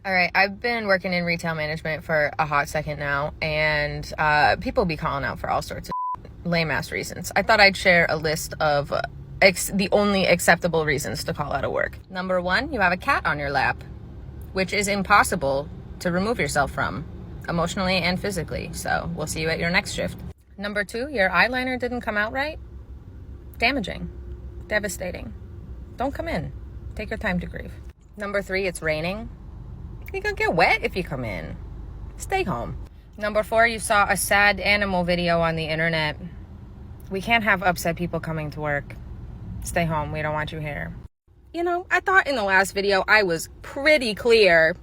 All right, I've been working in retail management for a hot second now, and people be calling out for all sorts of lame-ass reasons. I thought I'd share a list of the only acceptable reasons to call out of work. Number one, you have a cat on your lap, which is impossible to remove yourself from, emotionally and physically, so we'll see you at your next shift. Number two, your eyeliner didn't come out right. Damaging. Devastating. Don't come in. Take your time to grieve. Number three, it's raining. You're gonna get wet if you come in. Stay home. Number four, you saw a sad animal video on the internet. We can't have upset people coming to work. Stay home. We don't want you here. You know, I thought in the last video I was pretty clear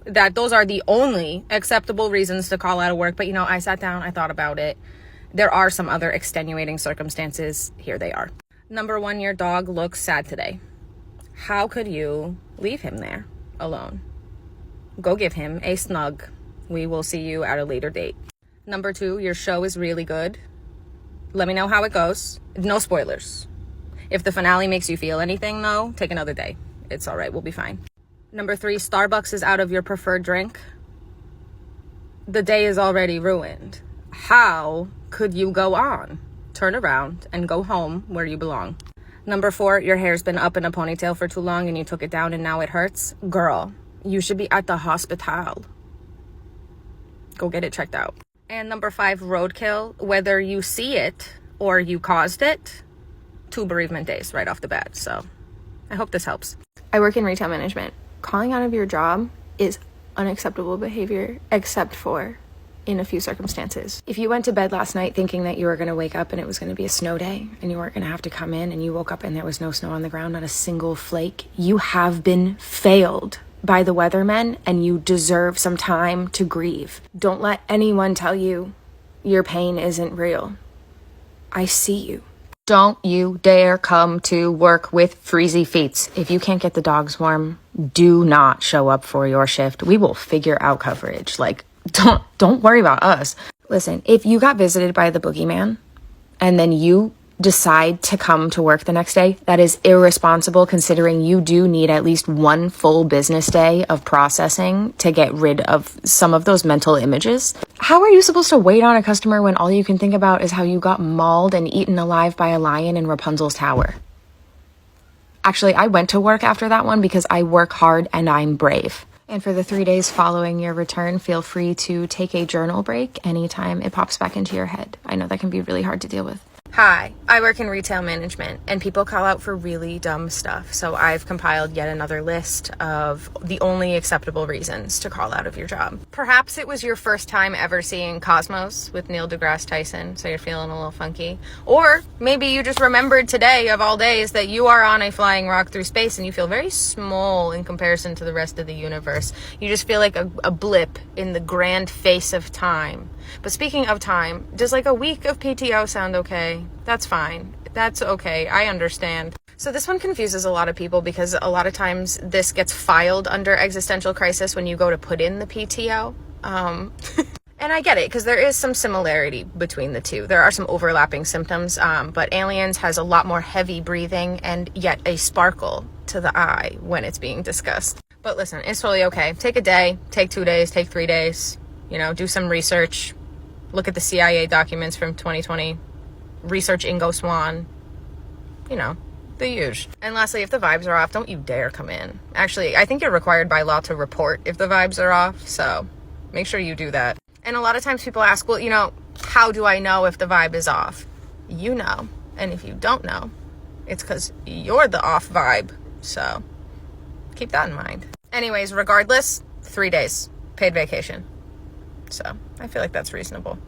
that those are the only acceptable reasons to call out of work. But, you know, I sat down, I thought about it. There are some other extenuating circumstances. Here they are. Number one, your dog looks sad today. How could you leave him there alone? Go give him a snug. We will see you at a later date. Number two, your show is really good. Let me know how it goes. No spoilers. If the finale makes you feel anything, though, take another day. It's all right. We'll be fine. Number three, Starbucks is out of your preferred drink. The day is already ruined. How could you go on? Turn around and go home where you belong. Number four, your hair's been up in a ponytail for too long and you took it down and now it hurts. Girl, you should be at the hospital. Go get it checked out. And number five, roadkill. Whether you see it or you caused it, 2 bereavement days right off the bat. So I hope this helps. I work in retail management. Calling out of your job is unacceptable behavior, except for in a few circumstances. If you went to bed last night thinking that you were going to wake up and it was going to be a snow day and you weren't going to have to come in, and you woke up and there was no snow on the ground, not a single flake, you have been failed by the weathermen and you deserve some time to grieve. Don't let anyone tell you your pain isn't real. I see you. Don't you dare come to work with freezy feet. If you can't get the dogs warm, do not show up for your shift. We will figure out coverage. Like, don't worry about us. Listen, if you got visited by the boogeyman and then you decide to come to work the next day, that is irresponsible, considering you do need at least 1 full business day of processing to get rid of some of those mental images. How are you supposed to wait on a customer when all you can think about is how you got mauled and eaten alive by a lion in Rapunzel's tower? Actually, I went to work after that one because I work hard and I'm brave. And for the 3 days following your return, feel free to take a journal break anytime it pops back into your head. I know that can be really hard to deal with. Hi, I work in retail management and people call out for really dumb stuff. So I've compiled yet another list of the only acceptable reasons to call out of your job. Perhaps it was your first time ever seeing Cosmos with Neil deGrasse Tyson, so you're feeling a little funky. Or maybe you just remembered today of all days that you are on a flying rock through space and you feel very small in comparison to the rest of the universe. You just feel like a blip in the grand face of time. But speaking of time, does like a week of PTO sound okay? That's fine. That's okay. I understand. So this one confuses a lot of people because a lot of times this gets filed under existential crisis when you go to put in the PTO. And I get it because there is some similarity between the two. There are some overlapping symptoms, but Aliens has a lot more heavy breathing and yet a sparkle to the eye when it's being discussed. But listen, it's totally okay. Take a day, take 2 days, take 3 days, you know, do some research. Look at the CIA documents from 2020. Research Ingo Swann. You know, the huge. And lastly, if the vibes are off, don't you dare come in. Actually, I think you're required by law to report if the vibes are off, so make sure you do that. And a lot of times people ask, well, you know, how do I know if the vibe is off? You know. And if you don't know, it's because you're the off vibe. So keep that in mind. Anyways, regardless, 3 days paid vacation. So I feel like that's reasonable.